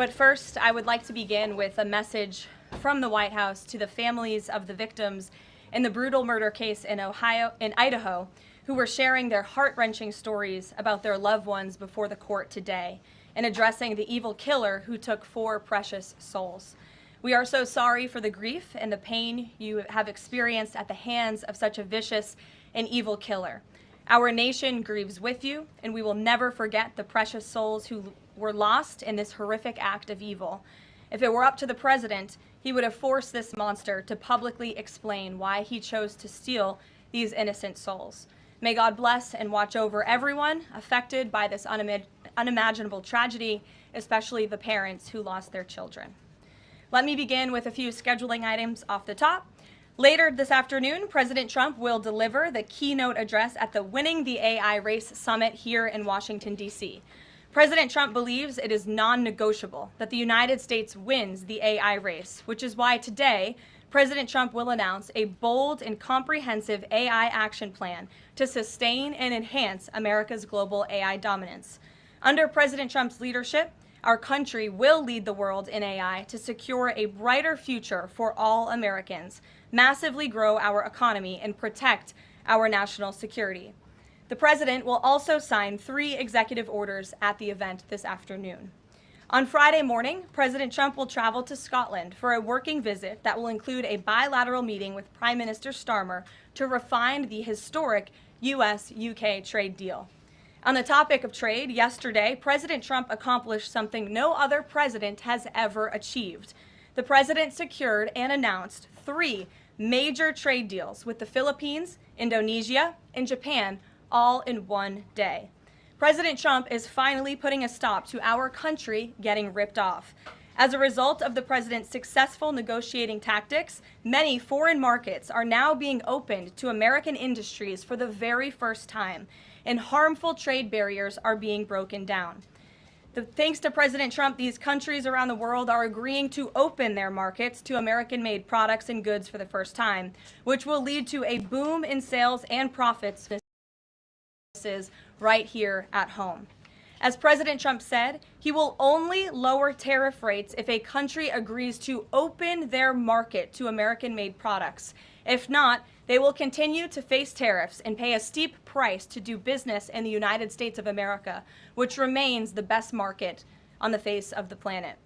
But first, I would like to begin with a message from the White House to the families of the victims in the brutal murder case in Idaho, who were sharing their heart-wrenching stories about their loved ones before the court today and addressing the evil killer who took 4 precious souls. We are so sorry for the grief and the pain you have experienced at the hands of such a vicious and evil killer. Our nation grieves with you, and we will never forget the precious souls who were lost in this horrific act of evil. If it were up to the president, he would have forced this monster to publicly explain why he chose to steal these innocent souls. May God bless and watch over everyone affected by this unimaginable tragedy, especially the parents who lost their children. Let me begin with a few scheduling items off the top. Later this afternoon, President Trump will deliver the keynote address at the Winning the AI Race Summit here in Washington, D.C. President Trump believes it is non-negotiable that the United States wins the AI race, which is why today, President Trump will announce a bold and comprehensive AI action plan to sustain and enhance America's global AI dominance. Under President Trump's leadership, our country will lead the world in AI to secure a brighter future for all Americans, massively grow our economy, and protect our national security. The president will also sign 3 executive orders at the event this afternoon. On Friday morning, President Trump will travel to Scotland for a working visit that will include a bilateral meeting with Prime Minister Starmer to refine the historic US-UK trade deal. On the topic of trade, yesterday, President Trump accomplished something no other president has ever achieved. The president secured and announced 3 major trade deals with the Philippines, Indonesia, and Japan, all in one day. President Trump is finally putting a stop to our country getting ripped off. As a result of the president's successful negotiating tactics, many foreign markets are now being opened to American industries for the very first time, and harmful trade barriers are being broken down. Thanks to President Trump, these countries around the world are agreeing to open their markets to American-made products and goods for the first time, which will lead to a boom in sales and profits right here at home. As President Trump said, he will only lower tariff rates if a country agrees to open their market to American-made products. If not, they will continue to face tariffs and pay a steep price to do business in the United States of America, which remains the best market on the face of the planet.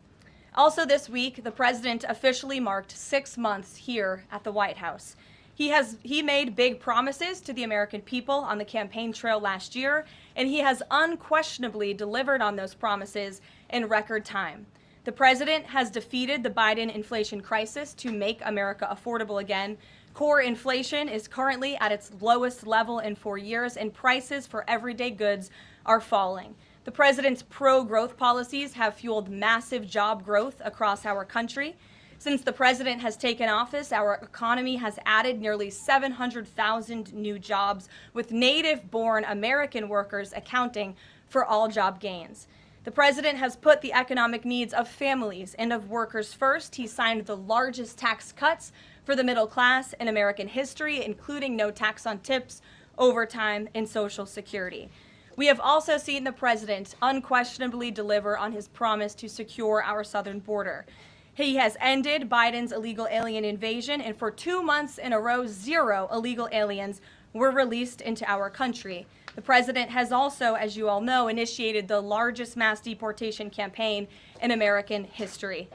Also this week, the president officially marked 6 months here at the White House. He made big promises to the American people on the campaign trail last year, and he has unquestionably delivered on those promises in record time. The president has defeated the Biden inflation crisis to make America affordable again. Core inflation is currently at its lowest level in 4 years, and prices for everyday goods are falling. The president's pro-growth policies have fueled massive job growth across our country. Since the president has taken office, our economy has added nearly 700,000 new jobs, with native-born American workers accounting for all job gains. The president has put the economic needs of families and of workers first. He signed the largest tax cuts for the middle class in American history, including no tax on tips, overtime, and Social Security. We have also seen the president unquestionably deliver on his promise to secure our southern border. He has ended Biden's illegal alien invasion, and for 2 months in a row, 0 illegal aliens were released into our country. The president has also, as you all know, initiated the largest mass deportation campaign in American history.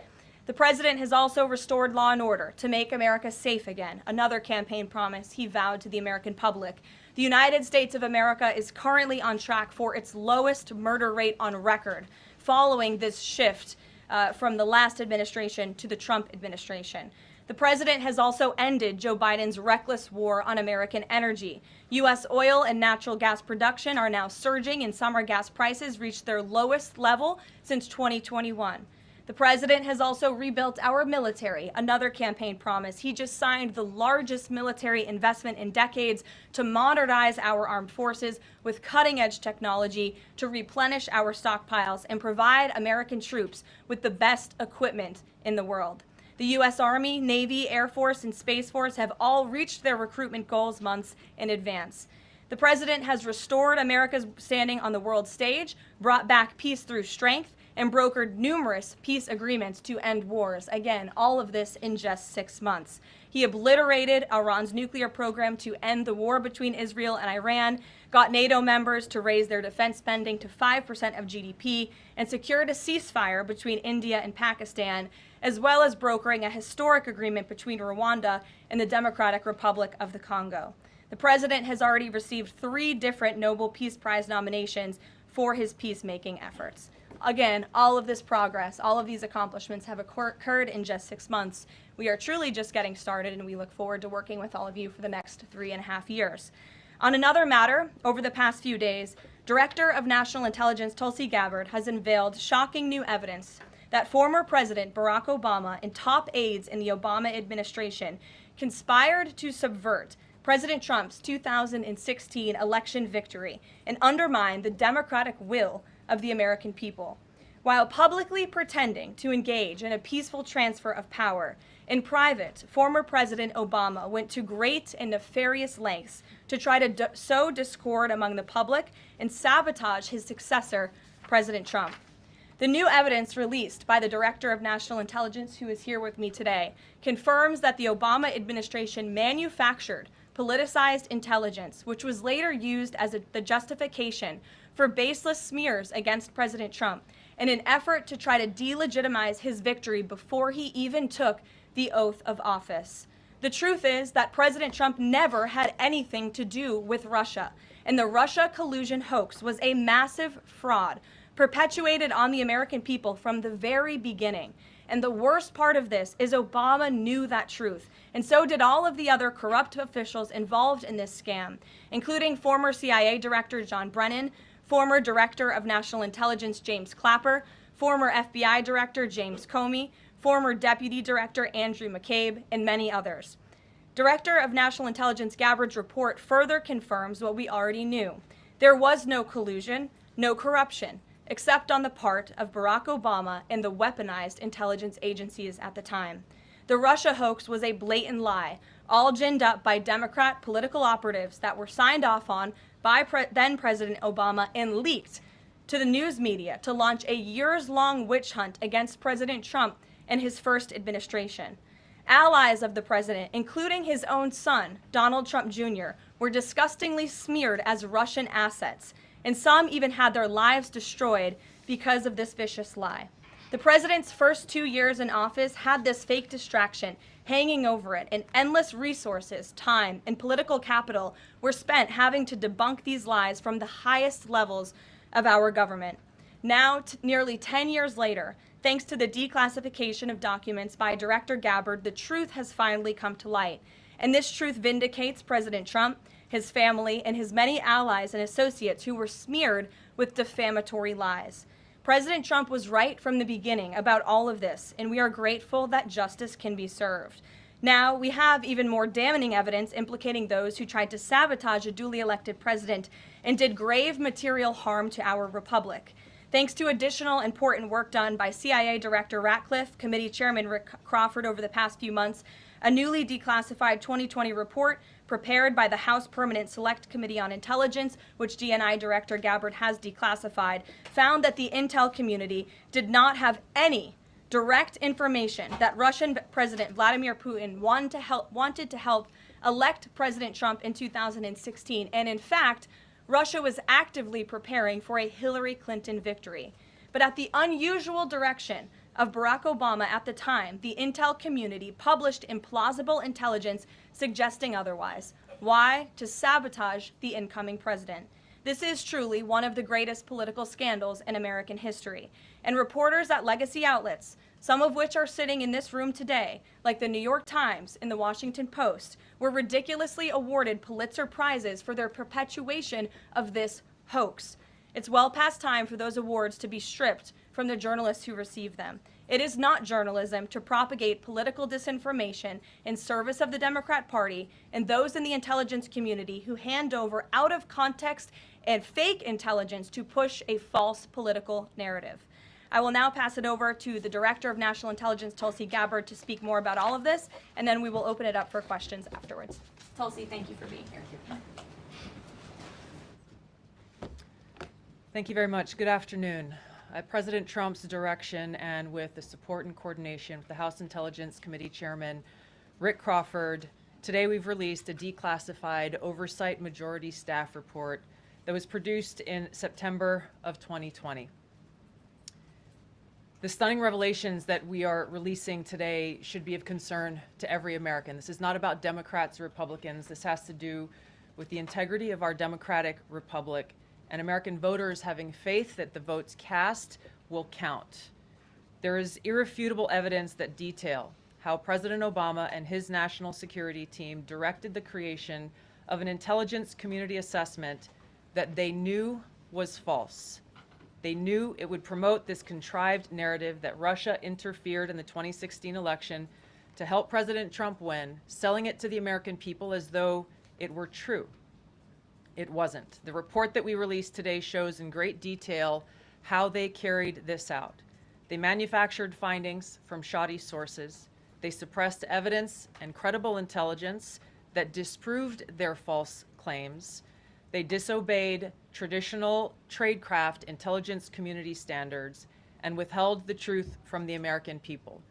The president has also restored law and order to make America safe again, another campaign promise he vowed to the American public. The United States of America is currently on track for its lowest murder rate on record, following this shift from the last administration to the Trump administration. The president has also ended Joe Biden's reckless war on American energy. U.S. oil and natural gas production are now surging, and summer gas prices reached their lowest level since 2021. The president has also rebuilt our military, another campaign promise. He just signed the largest military investment in decades to modernize our armed forces with cutting-edge technology to replenish our stockpiles and provide American troops with the best equipment in the world. The U.S. Army, Navy, Air Force, and Space Force have all reached their recruitment goals months in advance. The president has restored America's standing on the world stage, brought back peace through strength, and brokered numerous peace agreements to end wars. Again, all of this in just 6 months. He obliterated Iran's nuclear program to end the war between Israel and Iran, got NATO members to raise their defense spending to 5% of GDP, and secured a ceasefire between India and Pakistan, as well as brokering a historic agreement between Rwanda and the Democratic Republic of the Congo. The president has already received 3 different Nobel Peace Prize nominations for his peacemaking efforts. Again, all of this progress, all of these accomplishments have occurred in just 6 months. We are truly just getting started, and we look forward to working with all of you for the next 3.5 years. On another matter, over the past few days, Director of National Intelligence Tulsi Gabbard has unveiled shocking new evidence that former President Barack Obama and top aides in the Obama administration conspired to subvert President Trump's 2016 election victory and undermine the democratic will of the American people. While publicly pretending to engage in a peaceful transfer of power, in private, former President Obama went to great and nefarious lengths to try to sow discord among the public and sabotage his successor, President Trump. The new evidence released by the Director of National Intelligence, who is here with me today, confirms that the Obama administration manufactured politicized intelligence, which was later used as the justification for baseless smears against President Trump in an effort to try to delegitimize his victory before he even took the oath of office. The truth is that President Trump never had anything to do with Russia, and the Russia collusion hoax was a massive fraud perpetuated on the American people from the very beginning. And the worst part of this is Obama knew that truth, and so did all of the other corrupt officials involved in this scam, including former CIA Director John Brennan, former Director of National Intelligence James Clapper, former FBI Director James Comey, former Deputy Director Andrew McCabe, and many others. Director of National Intelligence Gabbard's report further confirms what we already knew. There was no collusion, no corruption, except on the part of Barack Obama and the weaponized intelligence agencies at the time. The Russia hoax was a blatant lie, all ginned up by Democrat political operatives that were signed off on by then President Obama and leaked to the news media to launch a years-long witch hunt against President Trump and his first administration. Allies of the president, including his own son, Donald Trump Jr., were disgustingly smeared as Russian assets, and some even had their lives destroyed because of this vicious lie. The president's first 2 years in office had this fake distraction hanging over it, and endless resources, time, and political capital were spent having to debunk these lies from the highest levels of our government. Now, nearly 10 years later, thanks to the declassification of documents by Director Gabbard, the truth has finally come to light. And this truth vindicates President Trump, his family, and his many allies and associates who were smeared with defamatory lies. President Trump was right from the beginning about all of this, and we are grateful that justice can be served. Now, we have even more damning evidence implicating those who tried to sabotage a duly elected president and did grave material harm to our republic. Thanks to additional important work done by CIA Director Ratcliffe, Committee Chairman Rick Crawford over the past few months, a newly declassified 2020 report prepared by the House Permanent Select Committee on Intelligence, which DNI Director Gabbard has declassified, found that the intel community did not have any direct information that Russian President Vladimir Putin wanted to help elect President Trump in 2016. And in fact, Russia was actively preparing for a Hillary Clinton victory. But at the unusual direction of Barack Obama at the time, the intel community published implausible intelligence suggesting otherwise. Why? To sabotage the incoming president. This is truly one of the greatest political scandals in American history. And reporters at legacy outlets, some of which are sitting in this room today, like the New York Times and the Washington Post, were ridiculously awarded Pulitzer Prizes for their perpetuation of this hoax. It's well past time for those awards to be stripped from the journalists who receive them. It is not journalism to propagate political disinformation in service of the Democrat Party and those in the intelligence community who hand over out of context and fake intelligence to push a false political narrative. I will now pass it over to the Director of National Intelligence, Tulsi Gabbard, to speak more about all of this, and then we will open it up for questions afterwards. Tulsi, thank you for being here. Thank you very much. Good afternoon. at President Trump's direction and with the support and coordination of the House Intelligence Committee Chairman Rick Crawford, today we've released a declassified Oversight Majority Staff report that was produced in September of 2020. The stunning revelations that we are releasing today should be of concern to every American. This is not about Democrats or Republicans. This has to do with the integrity of our democratic republic and American voters having faith that the votes cast will count. There is irrefutable evidence that detail how President Obama and his national security team directed the creation of an intelligence community assessment that they knew was false. They knew it would promote this contrived narrative that Russia interfered in the 2016 election to help President Trump win, selling it to the American people as though it were true. It wasn't. The report that we released today shows in great detail how they carried this out. They manufactured findings from shoddy sources. They suppressed evidence and credible intelligence that disproved their false claims. They disobeyed traditional tradecraft intelligence community standards and withheld the truth from the American people.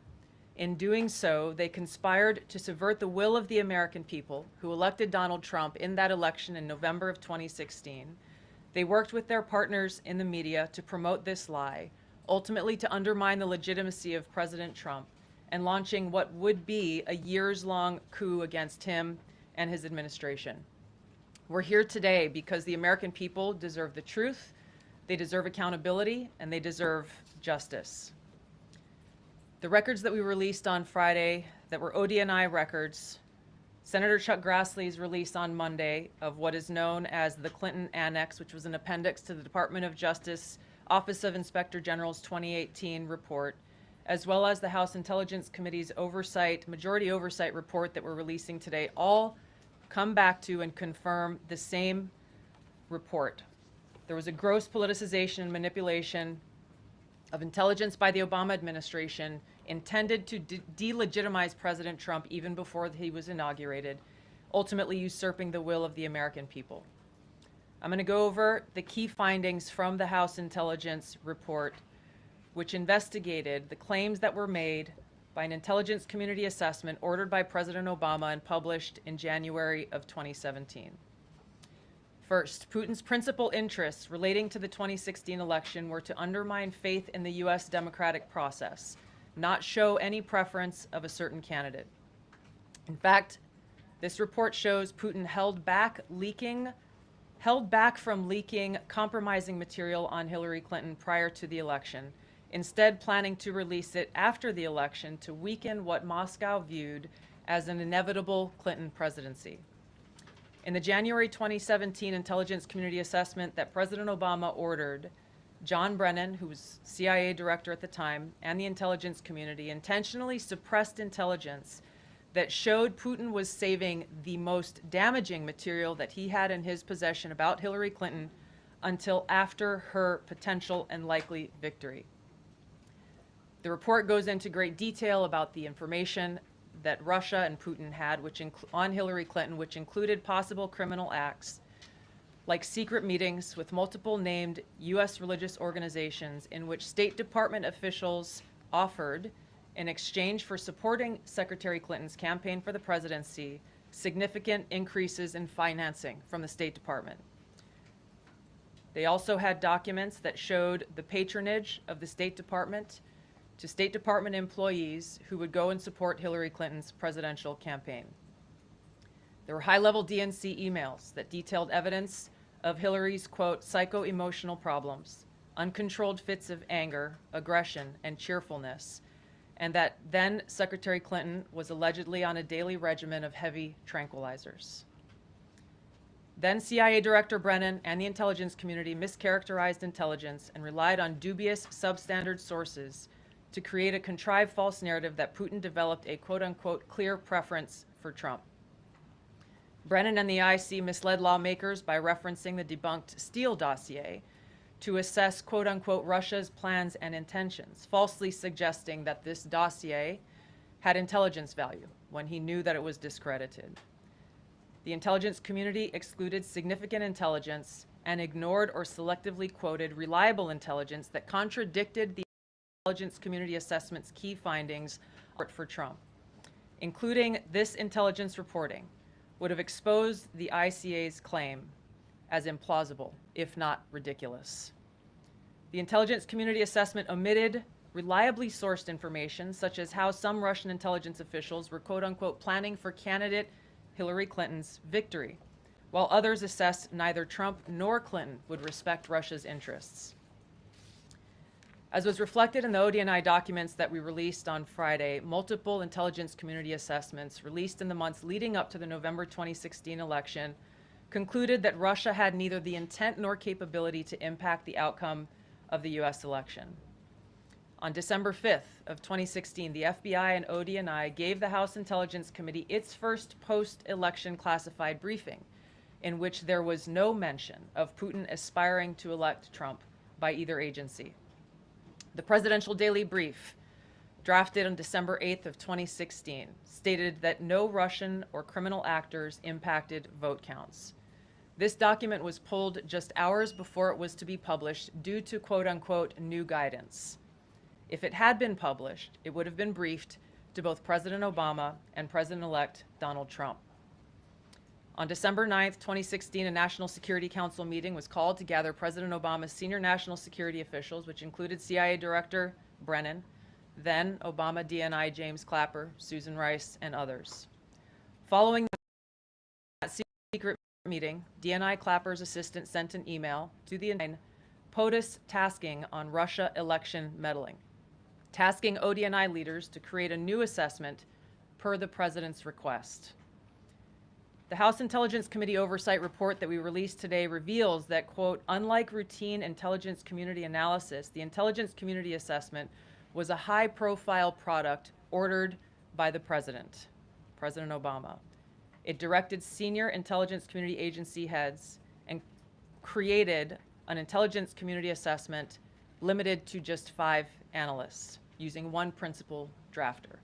In doing so, they conspired to subvert the will of the American people who elected Donald Trump in that election in November of 2016. They worked with their partners in the media to promote this lie, ultimately to undermine the legitimacy of President Trump and launching what would be a years-long coup against him and his administration. We're here today because the American people deserve the truth, they deserve accountability, and they deserve justice. The records that we released on Friday that were ODNI records, Senator Chuck Grassley's release on Monday of what is known as the Clinton Annex, which was an appendix to the Department of Justice Office of Inspector General's 2018 report, as well as the House Intelligence Committee's majority oversight report that we're releasing today, all come back to and confirm the same report. There was a gross politicization and manipulation of intelligence by the Obama administration intended to delegitimize President Trump even before he was inaugurated, ultimately usurping the will of the American people. I'm going to go over the key findings from the House Intelligence report, which investigated the claims that were made by an intelligence community assessment ordered by President Obama and published in January of 2017. First, Putin's principal interests relating to the 2016 election were to undermine faith in the U.S. democratic process, not show any preference of a certain candidate. In fact, this report shows Putin held back from leaking compromising material on Hillary Clinton prior to the election, instead planning to release it after the election to weaken what Moscow viewed as an inevitable Clinton presidency. In the January 2017 intelligence community assessment that President Obama ordered, John Brennan, who was CIA director at the time, and the intelligence community intentionally suppressed intelligence that showed Putin was saving the most damaging material that he had in his possession about Hillary Clinton until after her potential and likely victory. The report goes into great detail about the information that Russia and Putin had on Hillary Clinton, which included possible criminal acts like secret meetings with multiple named U.S. religious organizations in which State Department officials offered, in exchange for supporting Secretary Clinton's campaign for the presidency, significant increases in financing from the State Department. They also had documents that showed the patronage of the State Department to State Department employees who would go and support Hillary Clinton's presidential campaign. There were high-level DNC emails that detailed evidence of Hillary's, quote, psycho-emotional problems, uncontrolled fits of anger, aggression, and cheerfulness, and that then Secretary Clinton was allegedly on a daily regimen of heavy tranquilizers. Then CIA Director Brennan and the intelligence community mischaracterized intelligence and relied on dubious substandard sources to create a contrived false narrative that Putin developed a quote-unquote clear preference for Trump. Brennan and the IC misled lawmakers by referencing the debunked Steele dossier to assess quote-unquote Russia's plans and intentions, falsely suggesting that this dossier had intelligence value when he knew that it was discredited. The intelligence community excluded significant intelligence and ignored or selectively quoted reliable intelligence that contradicted the intelligence community assessment's key findings for Trump. Including this intelligence reporting would have exposed the ICA's claim as implausible, if not ridiculous. The intelligence community assessment omitted reliably sourced information, such as how some Russian intelligence officials were quote-unquote planning for candidate Hillary Clinton's victory, while others assessed neither Trump nor Clinton would respect Russia's interests. As was reflected in the ODNI documents that we released on Friday, multiple intelligence community assessments released in the months leading up to the November 2016 election concluded that Russia had neither the intent nor capability to impact the outcome of the US election. On December 5th of 2016, the FBI and ODNI gave the House Intelligence Committee its first post-election classified briefing, in which there was no mention of Putin aspiring to elect Trump by either agency. The Presidential Daily Brief, drafted on December 8th of 2016, stated that no Russian or criminal actors impacted vote counts. This document was pulled just hours before it was to be published due to quote-unquote new guidance. If it had been published, it would have been briefed to both President Obama and President-elect Donald Trump. On December 9th, 2016, a National Security Council meeting was called to gather President Obama's senior national security officials, which included CIA Director Brennan, then Obama DNI James Clapper, Susan Rice, and others. Following that secret meeting, DNI Clapper's assistant sent an email to the POTUS tasking on Russia election meddling, tasking ODNI leaders to create a new assessment per the president's request. The House Intelligence Committee Oversight Report that we released today reveals that, quote, unlike routine intelligence community analysis, the intelligence community assessment was a high-profile product ordered by the President, President Obama. It directed senior intelligence community agency heads and created an intelligence community assessment limited to just 5 analysts, using one principal drafter.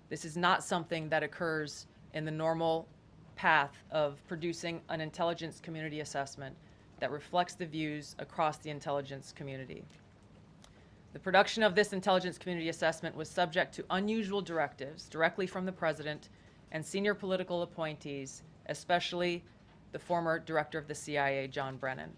This is not something that occurs in the normal path of producing an intelligence community assessment that reflects the views across the intelligence community. The production of this intelligence community assessment was subject to unusual directives directly from the president and senior political appointees, especially the former director of the CIA, John Brennan.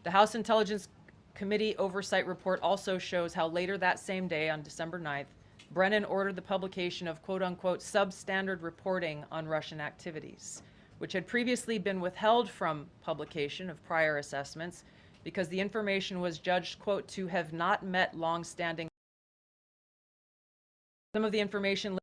The House Intelligence Committee Oversight Report also shows how later that same day, on December 9th, Brennan ordered the publication of quote-unquote substandard reporting on Russian activities, which had previously been withheld from publication of prior assessments because the information was judged, quote, to have not met long-standing. Some of the information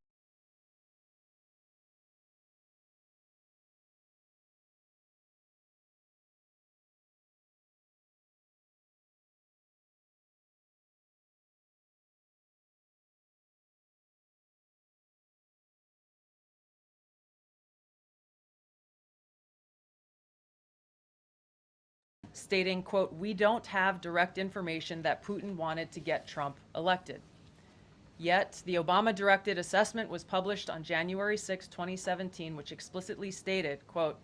stating, quote, we don't have direct information that Putin wanted to get Trump elected. Yet, the Obama-directed assessment was published on January 6, 2017, which explicitly stated, quote,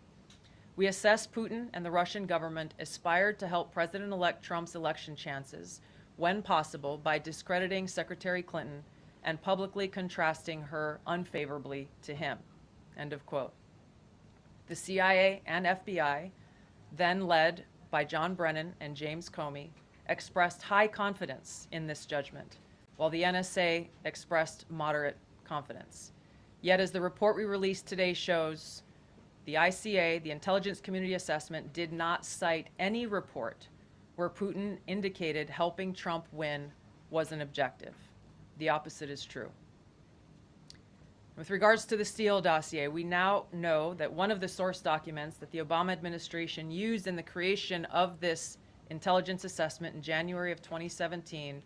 we assess Putin and the Russian government aspired to help President-elect Trump's election chances, when possible, by discrediting Secretary Clinton and publicly contrasting her unfavorably to him, end of quote. The CIA and FBI, then led by John Brennan and James Comey, expressed high confidence in this judgment, while the NSA expressed moderate confidence. Yet, as the report we released today shows, the ICA, the Intelligence Community Assessment, did not cite any report where Putin indicated helping Trump win was an objective. The opposite is true. With regards to the Steele dossier, we now know that one of the source documents that the Obama administration used in the creation of this intelligence assessment in January of 2017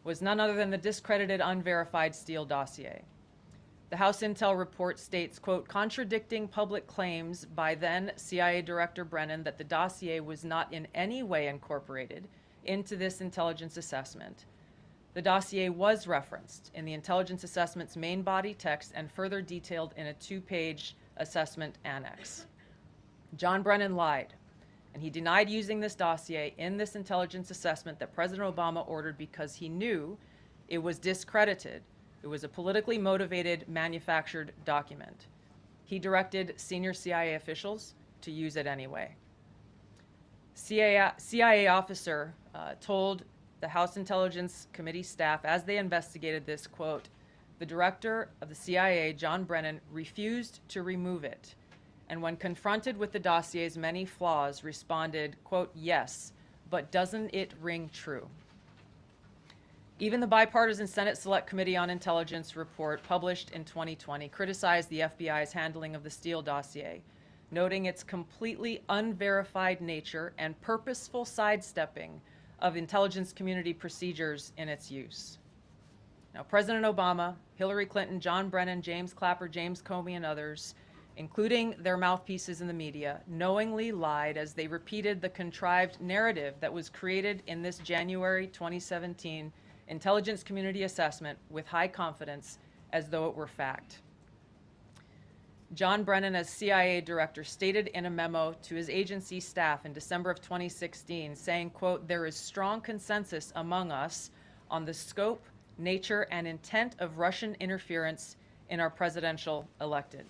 was none other than the discredited, unverified Steele dossier. The House Intel report states, quote, contradicting public claims by then CIA Director Brennan that the dossier was not in any way incorporated into this intelligence assessment. The dossier was referenced in the intelligence assessment's main body text and further detailed in a 2-page assessment annex. John Brennan lied And he denied using this dossier in this intelligence assessment that President Obama ordered because he knew it was discredited. It was a politically motivated, manufactured document. He directed senior CIA officials to use it anyway. CIA officer told the House Intelligence Committee staff as they investigated this, quote, "The director of the CIA, John Brennan, refused to remove it, and when confronted with the dossier's many flaws, responded, quote, 'Yes, but doesn't it ring true?'" Even the bipartisan Senate Select Committee on Intelligence report published in 2020 criticized the FBI's handling of the Steele dossier, noting its completely unverified nature and purposeful sidestepping of intelligence community procedures in its use. Now, President Obama, Hillary Clinton, John Brennan, James Clapper, James Comey, and others, including their mouthpieces in the media, knowingly lied as they repeated the contrived narrative that was created in this January 2017 intelligence community assessment with high confidence as though it were fact. John Brennan, as CIA director, stated in a memo to his agency staff in December of 2016, saying, quote, "There is strong consensus among us on the scope, nature, and intent of Russian interference in our presidential election."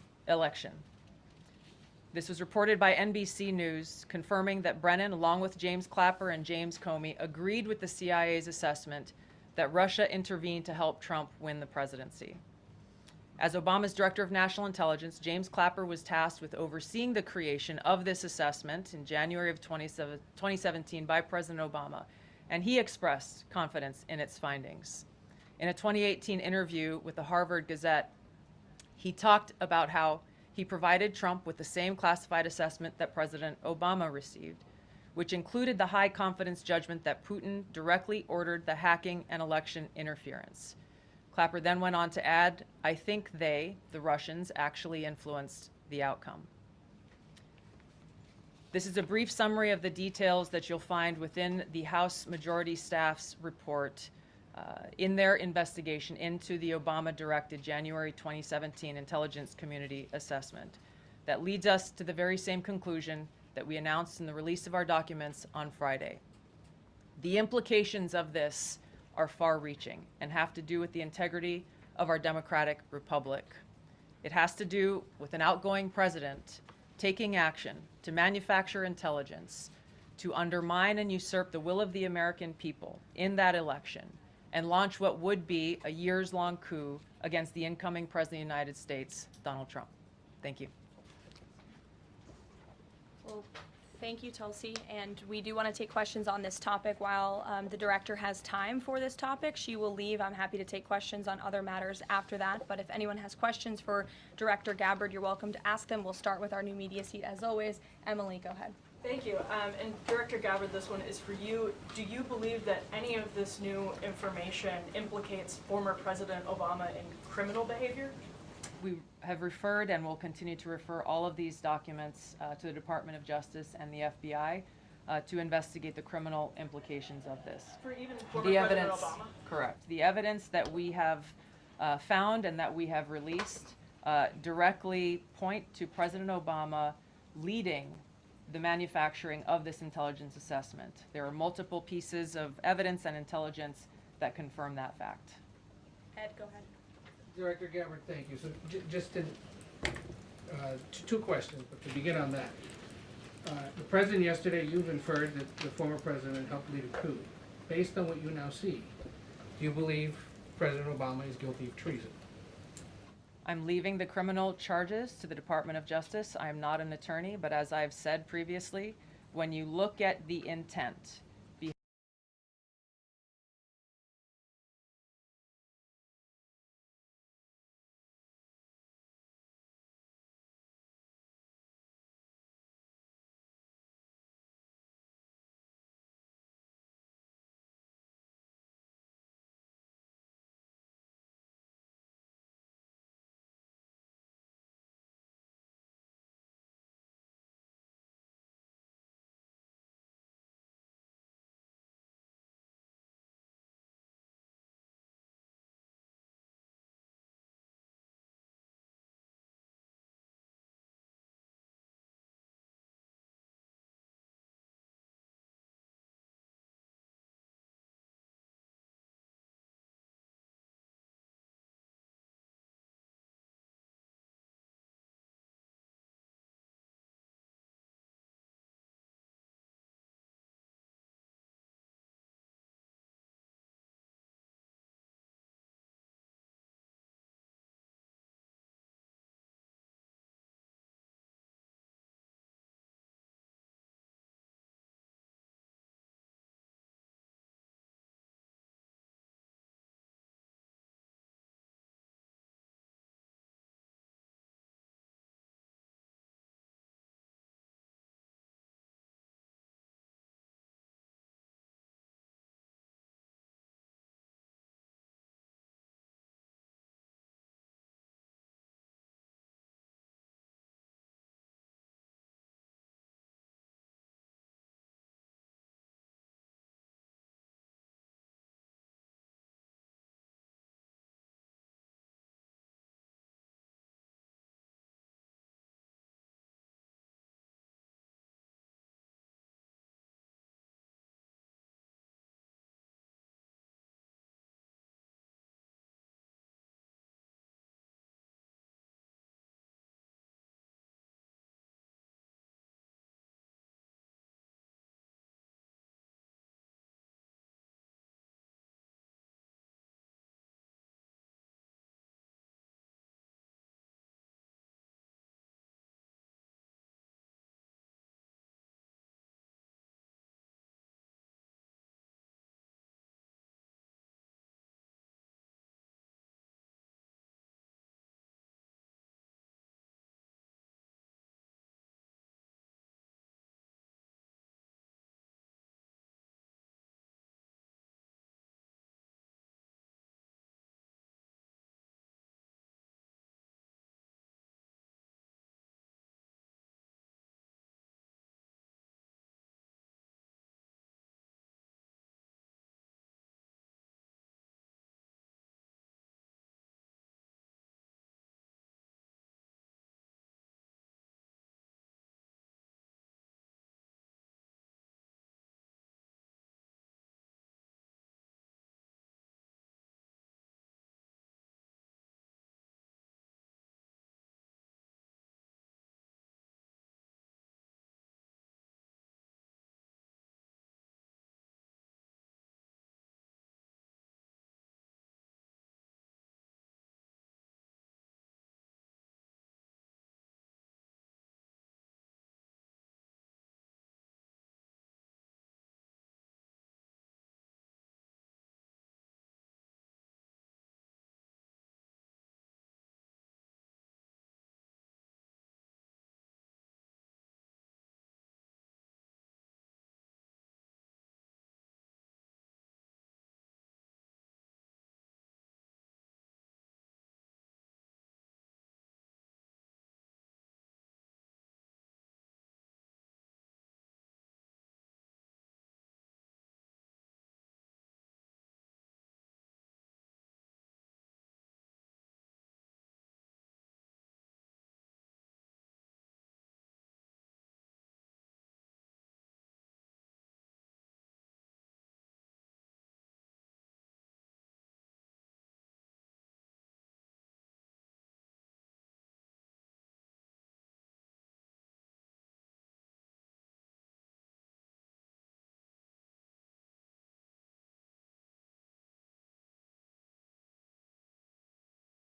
This was reported by NBC News, confirming that Brennan, along with James Clapper and James Comey, agreed with the CIA's assessment that Russia intervened to help Trump win the presidency. As Obama's Director of National Intelligence, James Clapper was tasked with overseeing the creation of this assessment in January of 2017 by President Obama, and he expressed confidence in its findings. In a 2018 interview with the Harvard Gazette, he talked about how he provided Trump with the same classified assessment that President Obama received, which included the high confidence judgment that Putin directly ordered the hacking and election interference. Clapper then went on to add, "I think they, the Russians, actually influenced the outcome." This is a brief summary of the details that you'll find within the House Majority Staff's report in their investigation into the Obama-directed January 2017 Intelligence Community Assessment. That leads us to the very same conclusion that we announced in the release of our documents on Friday. The implications of this are far-reaching and have to do with the integrity of our democratic republic. It has to do with an outgoing president taking action to manufacture intelligence, to undermine and usurp the will of the American people in that election, and launch what would be a years-long coup against the incoming President of the United States, Donald Trump. Thank you. Well, thank you, Tulsi. And we do want to take questions on this topic while the director has time for this topic. She will leave. I'm happy to take questions on other matters after that. But if anyone has questions for Director Gabbard, you're welcome to ask them. We'll start with our new media seat as always. Emily, go ahead. Thank you. And Director Gabbard, this one is for you. Do you believe that any of this new information implicates former President Obama in criminal behavior? We have referred and will continue to refer all of these documents to the Department of Justice and the FBI to investigate the criminal implications of this. For even former The President evidence, Obama? correct. The evidence that we have found and that we have released directly point to President Obama leading the manufacturing of this intelligence assessment. There are multiple pieces of evidence and intelligence that confirm that fact. Ed, go ahead. Director Gabbard, thank you. So just two questions, but to begin on that. The President yesterday, you've inferred that the former President helped lead a coup. Based on what you now see, do you believe President Obama is guilty of treason? I'm leaving the criminal charges to the Department of Justice. I am not an attorney, but as I've said previously, when you look at the intent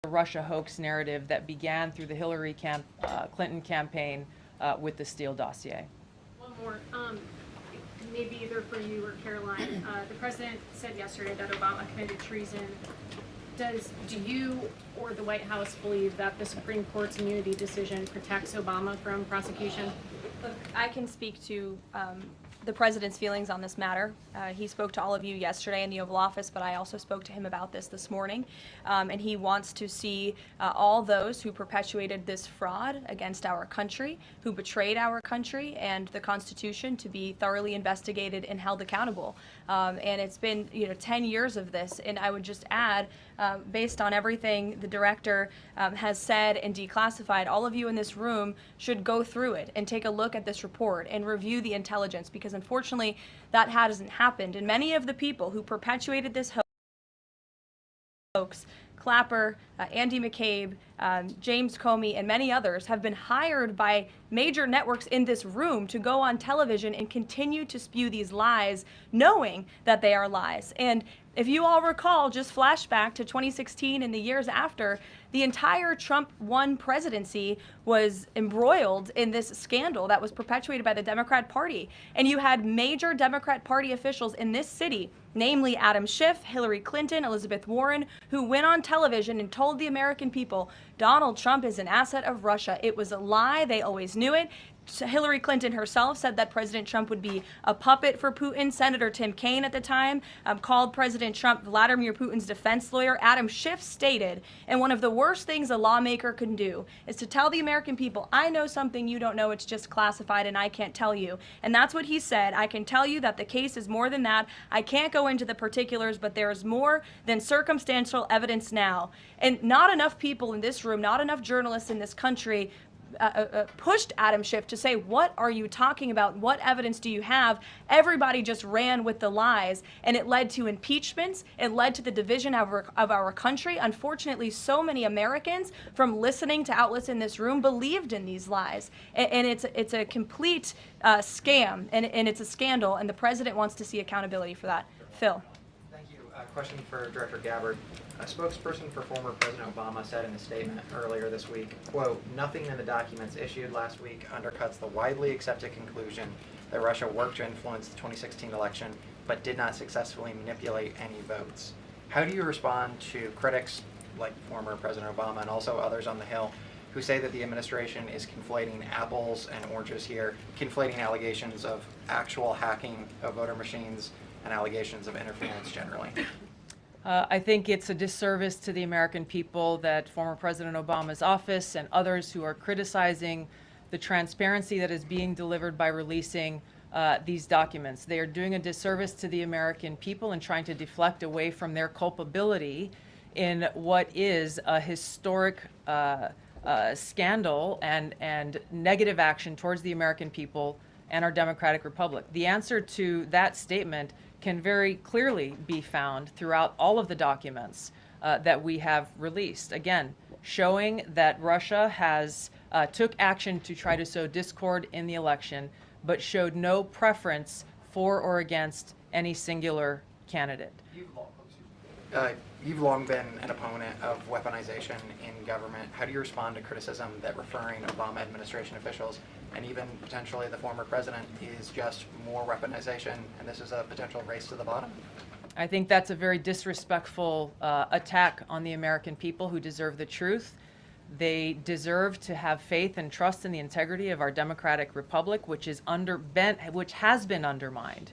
the Russia hoax narrative that began through the Hillary Clinton campaign with the Steele dossier. One more, maybe either for you or Caroline. The president said yesterday that Obama committed treason. Do you or the White House believe that the Supreme Court's immunity decision protects Obama from prosecution? Look, I can speak to the president's feelings on this matter. He spoke to all of you yesterday in the Oval Office, but I also spoke to him about this morning. And he wants to see all those who perpetuated this fraud against our country, who betrayed our country and the Constitution, to be thoroughly investigated and held accountable. And it's been 10 years of this. And I would just add, based on everything the director has said and declassified, all of you in this room should go through it and take a look at this report and review the intelligence, because unfortunately that hasn't happened. And many of the people who perpetuated this hoax, Clapper, Andy McCabe, James Comey, and many others, have been hired by major networks in this room to go on television and continue to spew these lies, knowing that they are lies. And if you all recall, just flashback to 2016 and the years after, the entire Trump 1 presidency was embroiled in this scandal that was perpetuated by the Democrat Party. And you had major Democrat Party officials in this city, namely Adam Schiff, Hillary Clinton, Elizabeth Warren, who went on television and told the American people Donald Trump is an asset of Russia. It was a lie. They always knew it. Hillary Clinton herself said that President Trump would be a puppet for Putin. Senator Tim Kaine at the time called President Trump Vladimir Putin's defense lawyer. Adam Schiff stated, and one of the worst things a lawmaker can do is to tell the American people, I know something you don't know, it's just classified and I can't tell you. And that's what he said. I can tell you that the case is more than that. I can't go into the particulars, but there is more than circumstantial evidence now. And not enough people in this room, not enough journalists in this country pushed Adam Schiff to say, what are you talking about? What evidence do you have? Everybody just ran with the lies, and it led to impeachments. It led to the division of our country. Unfortunately, so many Americans, from listening to outlets in this room, believed in these lies. And it's a complete scam, and it's a scandal, and the president wants to see accountability for that. Phil. Thank you. Question for Director Gabbard. A spokesperson for former President Obama said in a statement earlier this week, quote, nothing in the documents issued last week undercuts the widely accepted conclusion that Russia worked to influence the 2016 election but did not successfully manipulate any votes. How do you respond to critics like former President Obama and also others on the Hill who say that the administration is conflating apples and oranges here, conflating allegations of actual hacking of voter machines and allegations of interference generally? I think it's a disservice to the American people that former President Obama's office and others who are criticizing the transparency that is being delivered by releasing these documents. They are doing a disservice to the American people and trying to deflect away from their culpability in what is a historic scandal and negative action towards the American people and our democratic republic. The answer to that statement can very clearly be found throughout all of the documents that we have released. Again, showing that Russia has took action to try to sow discord in the election, but showed no preference for or against any singular candidate. You've long been an opponent of weaponization in government. How do you respond to criticism that referring Obama administration officials and even potentially the former president is just more weaponization and this is a potential race to the bottom? I think that's a very disrespectful attack on the American people who deserve the truth. They deserve to have faith and trust in the integrity of our democratic republic, which has been undermined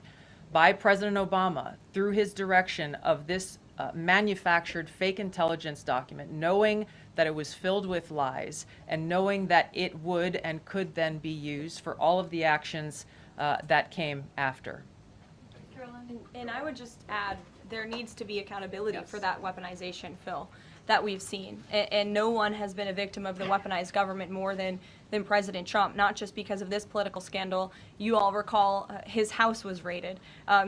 by President Obama through his direction of this manufactured fake intelligence document, knowing that it was filled with lies and knowing that it would and could then be used for all of the actions that came after. Caroline, and I would just add, there needs to be accountability for that weaponization, Phil, that we've seen. And no one has been a victim of the weaponized government more than than President Trump, not just because of this political scandal. You all recall his house was raided.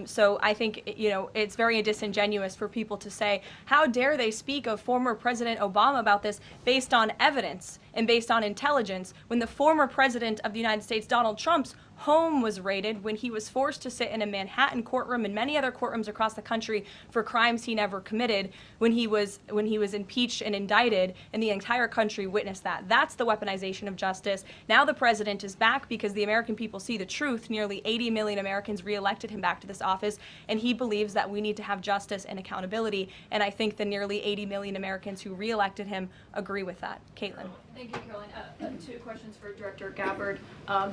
So I think, it's very disingenuous for people to say, how dare they speak of former President Obama about this based on evidence and based on intelligence, when the former President of the United States, Donald Trump's home was raided, when he was forced to sit in a Manhattan courtroom and many other courtrooms across the country for crimes he never committed, when he was impeached and indicted, and the entire country witnessed that. That's the weaponization of justice. Now the president is back because the American people see the truth. Nearly 80 million Americans reelected him back to this office, and he believes that we need to have justice and accountability. And I think the nearly 80 million Americans who reelected him agree with that. Caitlin. Thank you, Caroline. Two questions for Director Gabbard,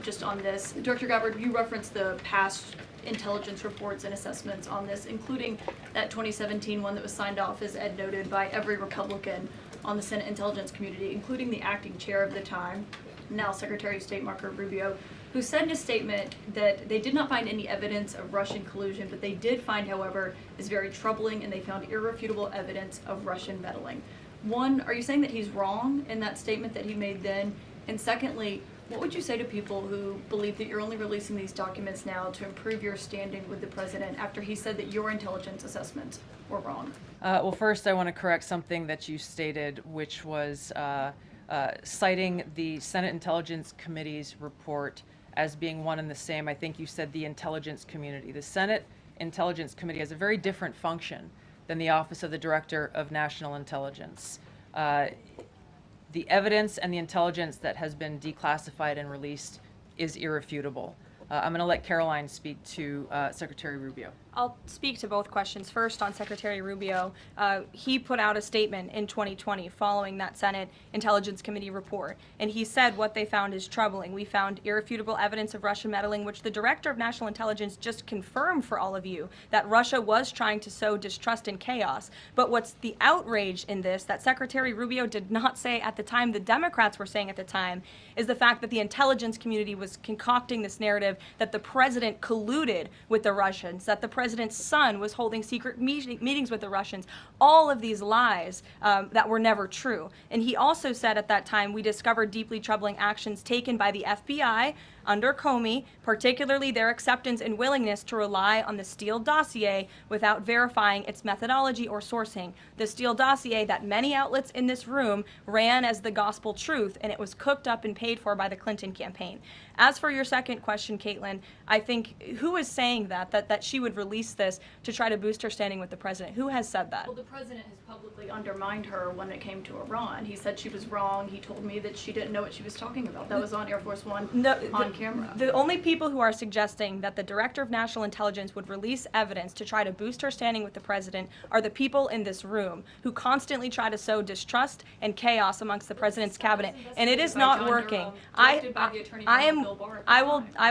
just on this. Director Gabbard, you referenced the past intelligence reports and assessments on this, including that 2017 one that was signed off, as Ed noted, by every Republican on the Senate Intelligence Community, including the acting chair of the time, now Secretary of State Marco Rubio, who said in a statement that they did not find any evidence of Russian collusion, but they did find, however, is very troubling, and they found irrefutable evidence of Russian meddling. One, are you saying that he's wrong in that statement that he made then? And secondly, what would you say to people who believe that you're only releasing these documents now to improve your standing with the president after he said that your intelligence assessments were wrong? Well, first I want to correct something that you stated, which was citing the Senate Intelligence Committee's report as being one and the same. I think you said the intelligence community. The Senate Intelligence Committee has a very different function than the Office of the Director of National Intelligence. The evidence and the intelligence that has been declassified and released is irrefutable. I'm going to let Caroline speak to Secretary Rubio. I'll speak to both questions. First, on Secretary Rubio, he put out a statement in 2020 following that Senate Intelligence Committee report, and he said what they found is troubling. We found irrefutable evidence of Russian meddling, which the Director of National Intelligence just confirmed for all of you, that Russia was trying to sow distrust and chaos. But what's the outrage in this that Secretary Rubio did not say at the time, the Democrats were saying at the time, is the fact that the intelligence community was concocting this narrative that the president colluded with the Russians, that the president's son was holding secret meetings with the Russians, all of these lies that were never true. And he also said at that time, we discovered deeply troubling actions taken by the FBI under Comey, particularly their acceptance and willingness to rely on the Steele dossier without verifying its methodology or sourcing. The Steele dossier that many outlets in this room ran as the gospel truth, and it was cooked up and paid for by the Clinton campaign. As for your second question, Caitlin, I think, who is saying that she would release this to try to boost her standing with the president? Who has said that? Well, the president has publicly undermined her when it came to Iran. He said she was wrong. He told me that she didn't know what she was talking about. That was on Air Force One on camera. The only people who are suggesting that the Director of National Intelligence would release evidence to try to boost her standing with the president are the people in this room who constantly try to sow distrust and chaos amongst the president's cabinet, and it is not working. I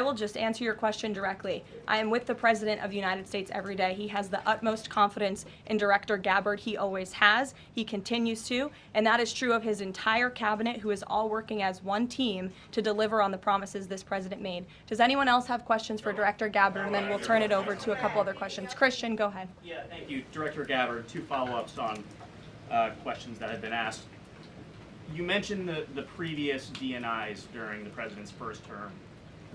will just answer your question directly. I am with the President of the United States every day. He has the utmost confidence in Director Gabbard. He always has. He continues to, and that is true of his entire cabinet, who is all working as one team to deliver on the promises this president made. Does anyone else have questions for Director Gabbard? And then we'll turn it over to a couple other questions. Christian, go ahead. Yeah, thank you. Director Gabbard, two follow-ups on questions that had been asked. You mentioned the previous DNIs during the president's first term.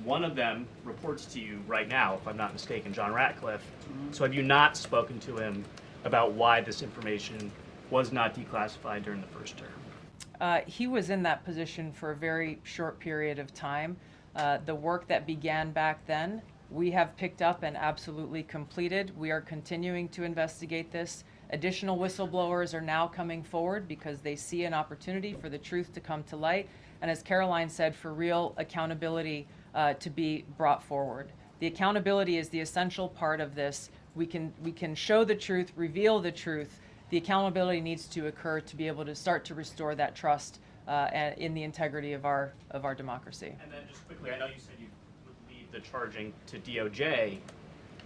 One of them reports to you right now, if I'm not mistaken, John Ratcliffe. So have you not spoken to him about why this information was not declassified during the first term? He was in that position for a very short period of time. The work that began back then, we have picked up and absolutely completed. We are continuing to investigate this. Additional whistleblowers are now coming forward because they see an opportunity for the truth to come to light. And as Caroline said, for real accountability to be brought forward. The accountability is the essential part of this. We can show the truth, reveal the truth. The accountability needs to occur to be able to start to restore that trust in the integrity of our democracy. And then just quickly, I know you said you would leave the charging to DOJ,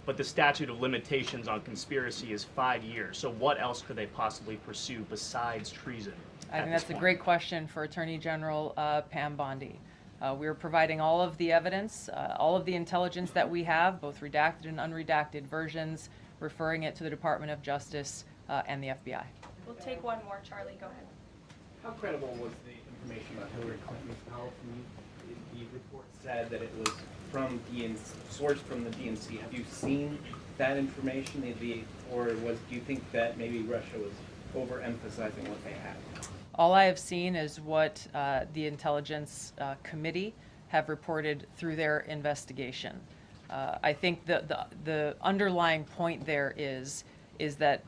but the statute of limitations on conspiracy is 5 years. So what else could they possibly pursue besides treason? I think that's a great question for Attorney General Pam Bondi. We're providing all of the evidence, all of the intelligence that we have, both redacted and unredacted versions, referring it to the Department of Justice and the FBI. We'll take one more. Charlie, go ahead. How credible was the information about Hillary Clinton's powerful the report said that it was from sourced from the DNC. Have you seen that information, or do you think that maybe Russia was overemphasizing what they had? All I have seen is what the Intelligence Committee have reported through their investigation. I think the underlying point there is that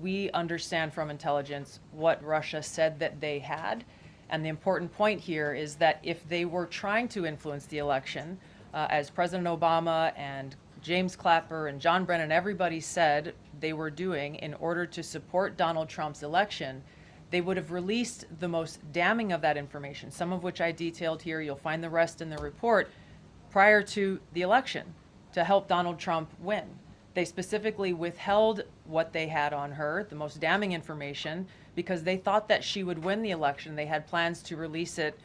we understand from intelligence what Russia said that they had. And the important point here is that if they were trying to influence the election, as President Obama and James Clapper and John Brennan, everybody said they were doing in order to support Donald Trump's election, they would have released the most damning of that information, some of which I detailed here. You'll find the rest in the report, prior to the election to help Donald Trump win. They specifically withheld what they had on her, the most damning information, because they thought that she would win the election. They had plans to release it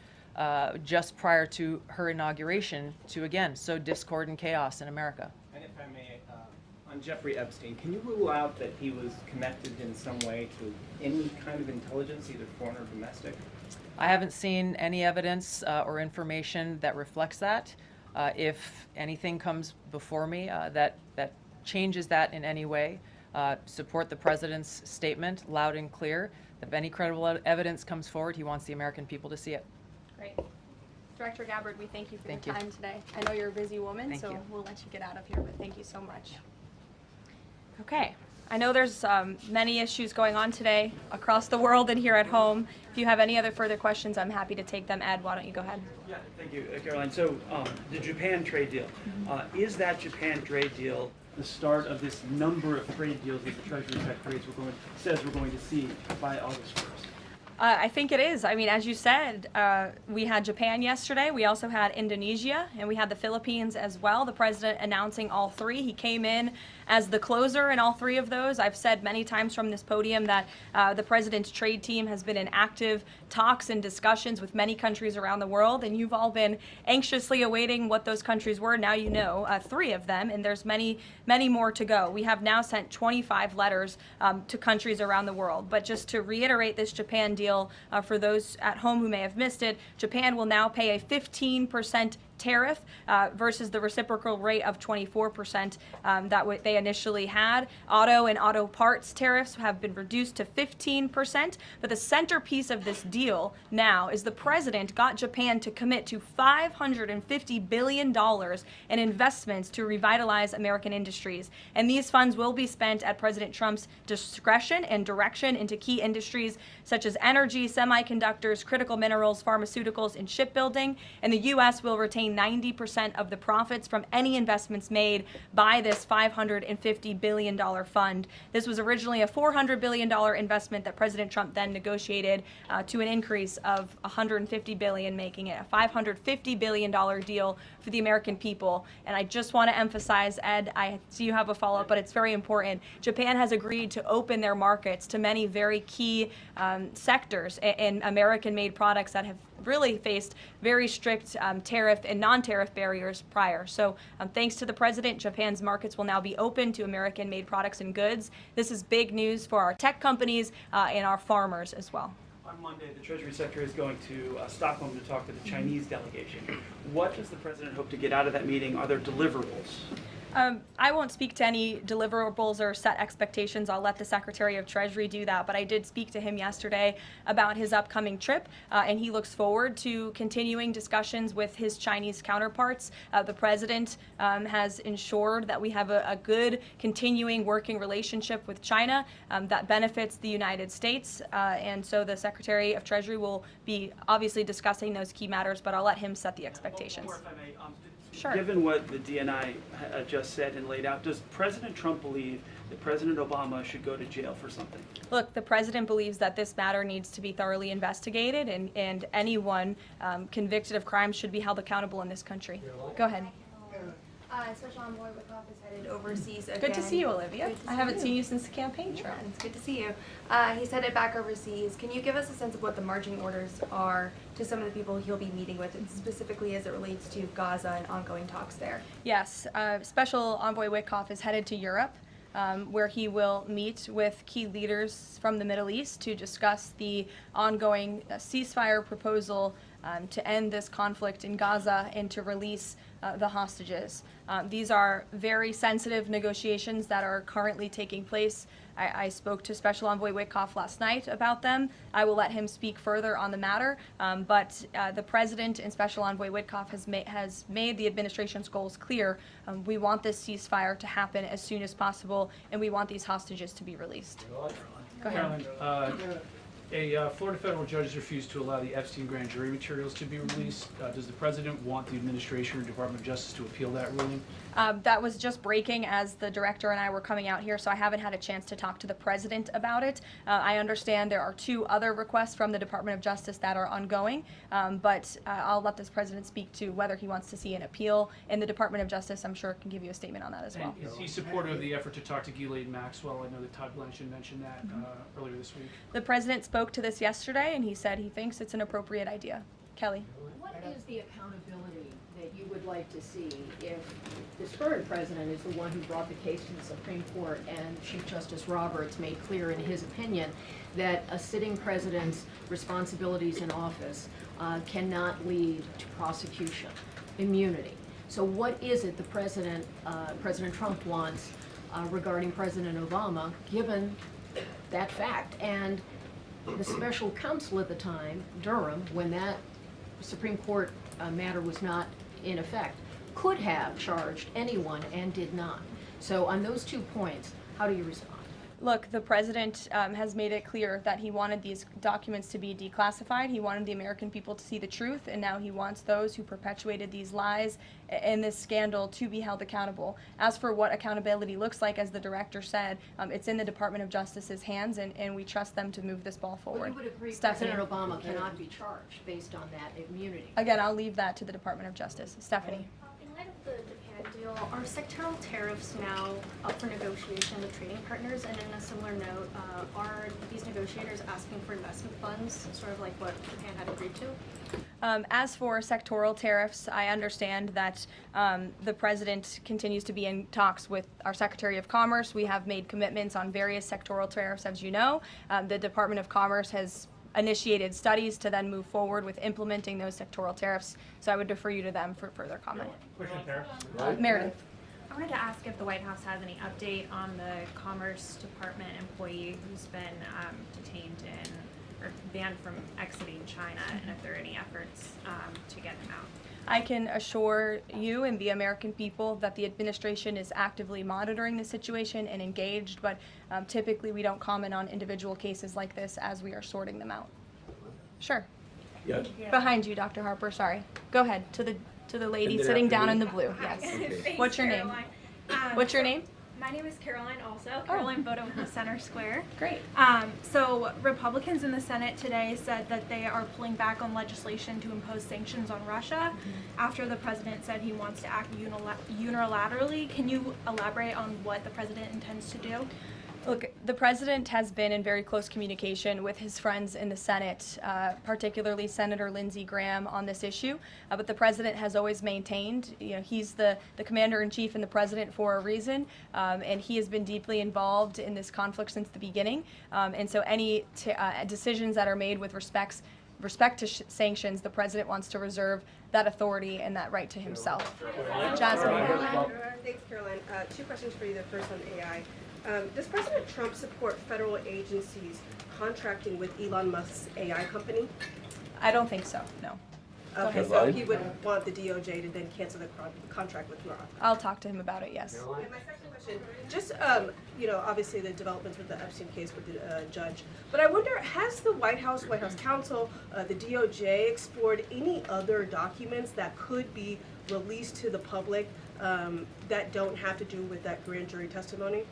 just prior to her inauguration to, again, sow discord and chaos in America. And if I may, on Jeffrey Epstein, can you rule out that he was connected in some way to any kind of intelligence, either foreign or domestic? I haven't seen any evidence or information that reflects that. If anything comes before me that changes that in any way, support the president's statement loud and clear. If any credible evidence comes forward, he wants the American people to see it. Great. Director Gabbard, we thank you for Thank your you. time today. I know you're a busy woman, Thank so you. we'll let you get out of here, but thank you so much. Okay. I know there's many issues going on today across the world and here at home. If you have any other further questions, I'm happy to take them. Ed, why don't you go ahead? Yeah, thank you, Caroline. So the Japan trade deal, is that Japan trade deal the start of this number of trade deals that the Treasury Secretary says we're going to see by August 1st? I think it is. I mean, as you said, we had Japan yesterday. We also had Indonesia, and we had the Philippines as well. The president announcing all three. He came in as the closer in all three of those. I've said many times from this podium that the president's trade team has been in active talks and discussions with many countries around the world, and you've all been anxiously awaiting what those countries were. Now you know three of them, and there's many, many more to go. We have now sent 25 letters to countries around the world. But just to reiterate this Japan deal, for those at home who may have missed it, Japan will now pay a 15% tariff versus the reciprocal rate of 24% that they initially had. Auto and auto parts tariffs have been reduced to 15%, but the centerpiece of this deal now is the president got Japan to commit to $550 billion in investments to revitalize American industries. And these funds will be spent at President Trump's discretion and direction into key industries such as energy, semiconductors, critical minerals, pharmaceuticals, and shipbuilding. And the U.S. will retain 90% of the profits from any investments made by this $550 billion fund. This was originally a $400 billion investment that President Trump then negotiated to an increase of $150 billion, making it a $550 billion deal for the American people. And I just want to emphasize, Ed, I see you have a follow-up, but it's very important. Japan has agreed to open their markets to many very key sectors and American-made products that have really faced very strict tariff and non-tariff barriers prior. So thanks to the president, Japan's markets will now be open to American-made products and goods. This is big news for our tech companies and our farmers as well. On Monday, the Treasury Secretary is going to Stockholm to talk to the Chinese delegation. What does the president hope to get out of that meeting? Are there deliverables? I won't speak to any deliverables or set expectations. I'll let the Secretary of Treasury do that. But I did speak to him yesterday about his upcoming trip, and he looks forward to continuing discussions with his Chinese counterparts. The president has ensured that we have a good continuing working relationship with China that benefits the United States. And so the Secretary of Treasury will be obviously discussing those key matters, but I'll let him set the expectations. One more, if I may. Sure. Given what the DNI just said and laid out, does President Trump believe that President Obama should go to jail for something? Look, the president believes that this matter needs to be thoroughly investigated, and anyone convicted of crime should be held accountable in this country. Go ahead. Special Envoy Wickoff is headed overseas again. Good to see you, Olivia. Good to I haven't see seen you. you since the campaign trail. It's good to see you. He's headed back overseas. Can you give us a sense of what the marching orders are to some of the people he'll be meeting with, and specifically as it relates to Gaza and ongoing talks there? Yes, Special Envoy Wickoff is headed to Europe, where he will meet with key leaders from the Middle East to discuss the ongoing ceasefire proposal to end this conflict in Gaza and to release the hostages. These are very sensitive negotiations that are currently taking place. I spoke to Special Envoy Witkoff last night about them. I will let him speak further on the matter, but the President and Special Envoy Witkoff has made the administration's goals clear. We want this ceasefire to happen as soon as possible, and we want these hostages to be released. Go ahead. Caroline, a Florida federal judge has refused to allow the Epstein grand jury materials to be released. Does the President want the administration or Department of Justice to appeal that ruling? That was just breaking as the director and I were coming out here, so I haven't had a chance to talk to the President about it. I understand there are 2 other requests from the Department of Justice that are ongoing, but I'll let this President speak to whether he wants to see an appeal in the Department of Justice. I'm sure can give you a statement on that as well. And is he supportive of the effort to talk to Ghislaine Maxwell? I know that Todd Blanchard mentioned that earlier this week. The President spoke to this yesterday, and he said he thinks it's an appropriate idea. Kelly. What is the accountability that you would like to see if this current president is the one who brought the case to the Supreme Court and Chief Justice Roberts made clear in his opinion that a sitting president's responsibilities in office cannot lead to prosecution, immunity? So what is it the President Trump wants regarding President Obama, given that fact? And the special counsel at the time, Durham, when that Supreme Court matter was not in effect, could have charged anyone and did not. So on those 2 points, how do you respond? Look, the President has made it clear that he wanted these documents to be declassified. He wanted the American people to see the truth, and now he wants those who perpetuated these lies and this scandal to be held accountable. As for what accountability looks like, as the director said, it's in the Department of Justice's hands, and we trust them to move this ball forward. Well, you would agree Stephanie. President Obama cannot be charged based on that immunity. Again, I'll leave that to the Department of Justice. Stephanie. In light of the Japan deal, are sectoral tariffs now up for negotiation with trading partners? And in a similar note, are these negotiators asking for investment funds, sort of like what Japan had agreed to? As for sectoral tariffs, I understand that the President continues to be in talks with our Secretary of Commerce. We have made commitments on various sectoral tariffs, as you know. The Department of Commerce has initiated studies to then move forward with implementing those sectoral tariffs. So I would defer you to them for further comment. Meredith. I wanted to ask if the White House has any update on the Commerce Department employee who's been detained or banned from exiting China, and if there are any efforts to get him out. I can assure you and the American people that the administration is actively monitoring the situation and engaged, but typically we don't comment on individual cases like this as we are sorting them out. Sure. Yes. Behind you, Dr. Harper, sorry. Go ahead, to the lady sitting down in the blue. Yes. Okay. What's your name? What's your name? My name is Caroline also. Caroline Boda with the Center Square. Great. So Republicans in the Senate today said that they are pulling back on legislation to impose sanctions on Russia after the president said he wants to act unilaterally. Can you elaborate on what the president intends to do? Look, the president has been in very close communication with his friends in the Senate, particularly Senator Lindsey Graham, on this issue. But the president has always maintained, he's the commander-in-chief and the president for a reason, and he has been deeply involved in this conflict since the beginning. And so any decisions that are made with respect to sanctions, the president wants to reserve that authority and that right to himself. Jasmine. Thanks, Caroline. 2 questions for you. The first on AI. Does President Trump support federal agencies contracting with Elon Musk's AI company? I don't think so, no. Okay, so he would want the DOJ to then cancel the contract with Roth. I'll talk to him about it, yes. And my second question, just, obviously the developments with the Epstein case with the judge, but I wonder, has the White House counsel, the DOJ explored any other documents that could be released to the public that don't have to do with that grand jury testimony?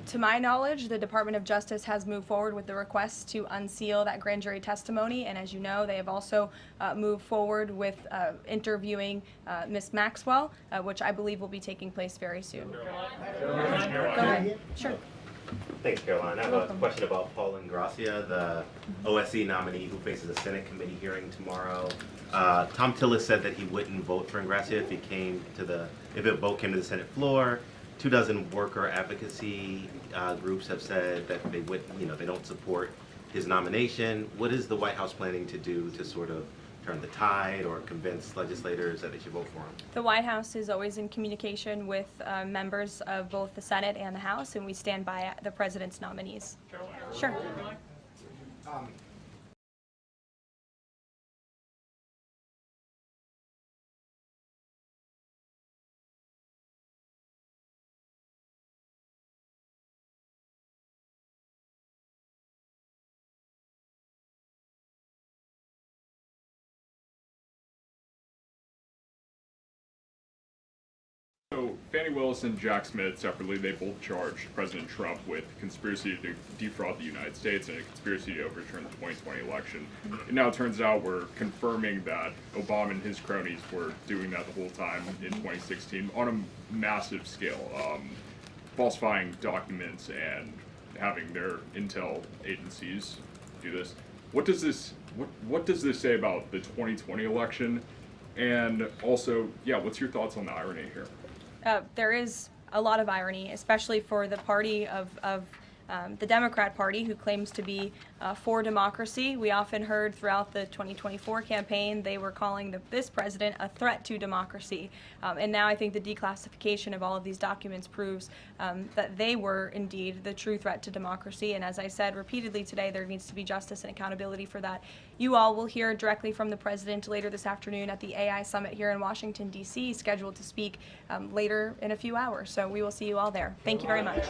To my knowledge, the Department of Justice has moved forward with the request to unseal that grand jury testimony, and as you know, they have also moved forward with interviewing Ms. Maxwell, which I believe will be taking place very soon. Go ahead. Sure. Thanks, Caroline. I have a question about Paul Ingrassia, the OSC nominee who faces a Senate committee hearing tomorrow. Tom Tillis said that he wouldn't vote for Ingrassia if a vote came to the Senate floor. 24 worker advocacy groups have said that they don't support his nomination. What is the White House planning to do to sort of turn the tide or convince legislators that they should vote for him? The White House is always in communication with members of both the Senate and the House, and we stand by the president's nominees. Sure. So Fannie Willis and Jack Smith separately, they both charged President Trump with conspiracy to defraud the United States and a conspiracy to overturn the 2020 election. It now turns out we're confirming that Obama and his cronies were doing that the whole time in 2016 on a massive scale, falsifying documents and having their intel agencies do this. What does this say about the 2020 election? And also, yeah, what's your thoughts on the irony here? There is a lot of irony, especially for the party of the Democrat Party, who claims to be for democracy. We often heard throughout the 2024 campaign they were calling this president a threat to democracy. And now I think the declassification of all of these documents proves that they were indeed the true threat to democracy. And as I said repeatedly today, there needs to be justice and accountability for that. You all will hear directly from the president later this afternoon at the AI Summit here in Washington, D.C., scheduled to speak later in a few hours. So we will see you all there. Thank you very much.